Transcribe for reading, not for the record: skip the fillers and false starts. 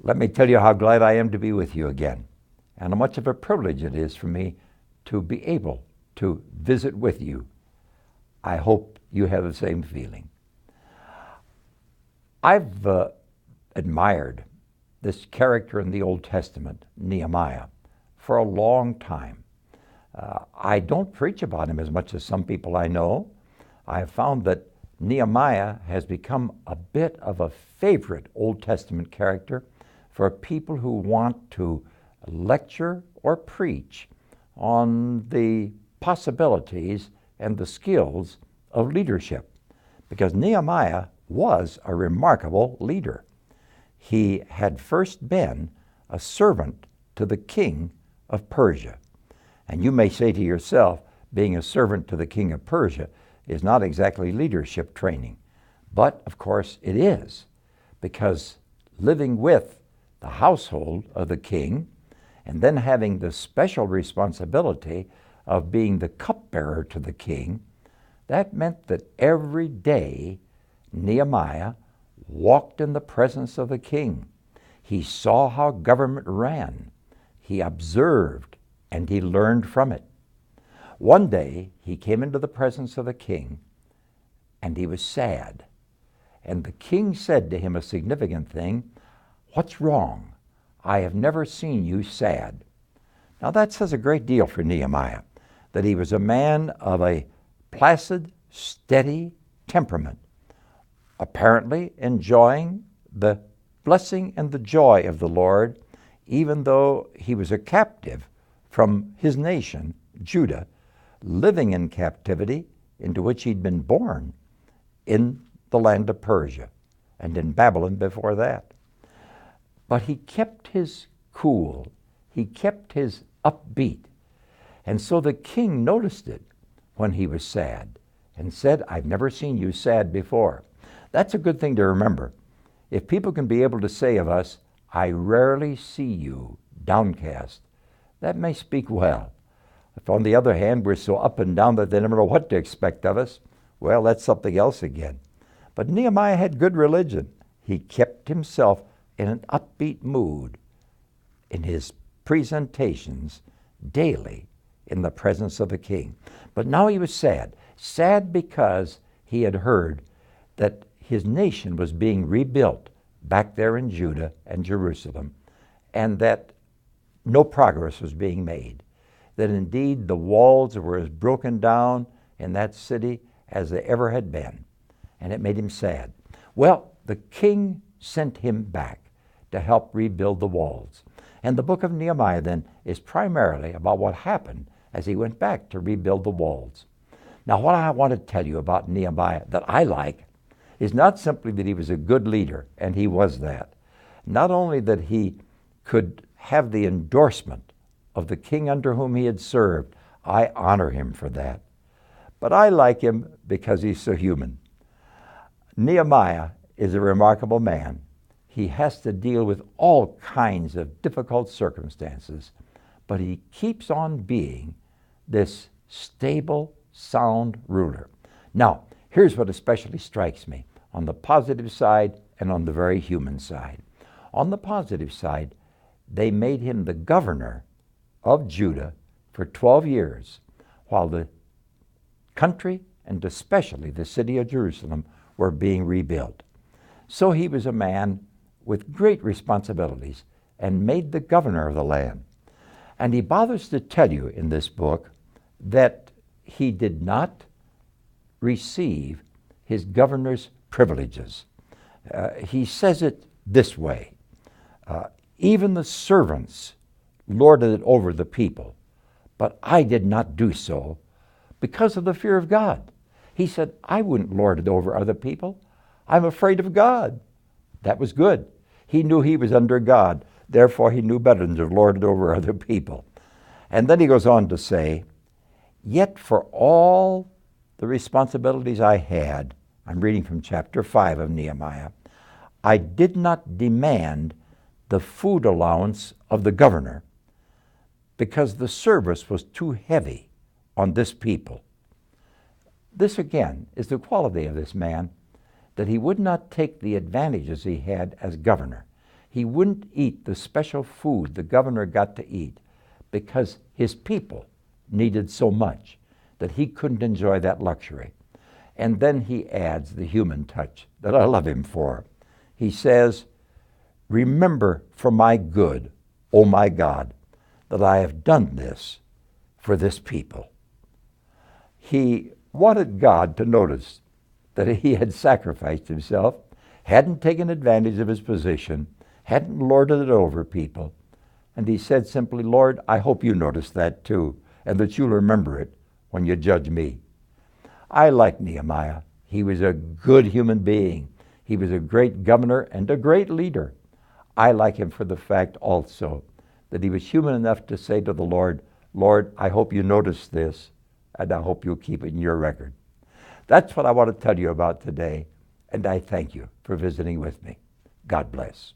Let me tell you how glad I am to be with you again, and how much of a privilege it is for me to be able to visit with you. I hope you have the same feeling. I've admired this character in the Old Testament, Nehemiah, for a long time. I don't preach about him as much as some people I know. I have found that Nehemiah has become a bit of a favorite Old Testament character for people who want to lecture or preach on the possibilities and the skills of leadership, because Nehemiah was a remarkable leader. He had first been a servant to the king of Persia. And you may say to yourself, being a servant to the king of Persia is not exactly leadership training. But of course it is, because living with the household of the king and then having the special responsibility of being the cupbearer to the king, that meant that every day Nehemiah walked in the presence of the king. He saw how government ran. He observed and he learned from it. One day he came into the presence of the king and he was sad. And the king said to him a significant thing, "What's wrong? I have never seen you sad." Now that says a great deal for Nehemiah, that he was a man of a placid, steady temperament, apparently enjoying the blessing and the joy of the Lord, even though he was a captive from his nation, Judah, living in captivity into which he'd been born in the land of Persia and in Babylon before that. But he kept his cool. He kept his upbeat. And so the king noticed it when he was sad and said, "I've never seen you sad before." That's a good thing to remember. If people can be able to say of us, "I rarely see you downcast," that may speak well. If on the other hand we're so up and down that they never know what to expect of us, well, that's something else again. But Nehemiah had good religion. He kept himself in an upbeat mood in his presentations daily in the presence of the king. But now he was sad. Sad because he had heard that his nation was being rebuilt back there in Judah and Jerusalem, and that no progress was being made. That indeed the walls were as broken down in that city as they ever had been. And it made him sad. Well, the king sent him back to help rebuild the walls. And the book of Nehemiah then is primarily about what happened as he went back to rebuild the walls. Now, what I want to tell you about Nehemiah that I like is not simply that he was a good leader, and he was that. Not only that he could have the endorsement of the king under whom he had served. I honor him for that. But I like him because he's so human. Nehemiah is a remarkable man. He has to deal with all kinds of difficult circumstances, but he keeps on being this stable, sound ruler. Now, here's what especially strikes me on the positive side and on the very human side. On the positive side, they made him the governor of Judah for 12 years, while the country and especially the city of Jerusalem were being rebuilt. So he was a man with great responsibilities and made the governor of the land. And he bothers to tell you in this book that he did not receive his governor's privileges. He says it this way, "Even the servants lorded it over the people, but I did not do so because of the fear of God." He said, "I wouldn't lord it over other people. I'm afraid of God." That was good. He knew he was under God. Therefore, he knew better than to lord it over other people. And then he goes on to say, "Yet for all the responsibilities I had," I'm reading from chapter 5 of Nehemiah, "I did not demand the food allowance of the governor because the service was too heavy on this people." This again is the quality of this man, that he would not take the advantages he had as governor. He wouldn't eat the special food the governor got to eat because his people needed so much that he couldn't enjoy that luxury. And then he adds the human touch that I love him for. He says, "Remember for my good, O my God, that I have done this for this people." He wanted God to notice that he had sacrificed himself, hadn't taken advantage of his position, hadn't lorded it over people. And he said simply, "Lord, I hope you notice that too, and that you'll remember it when you judge me." I like Nehemiah. He was a good human being. He was a great governor and a great leader. I like him for the fact also that he was human enough to say to the Lord, "Lord, I hope you notice this, and I hope you'll keep it in your record." That's what I want to tell you about today, and I thank you for visiting with me. God bless.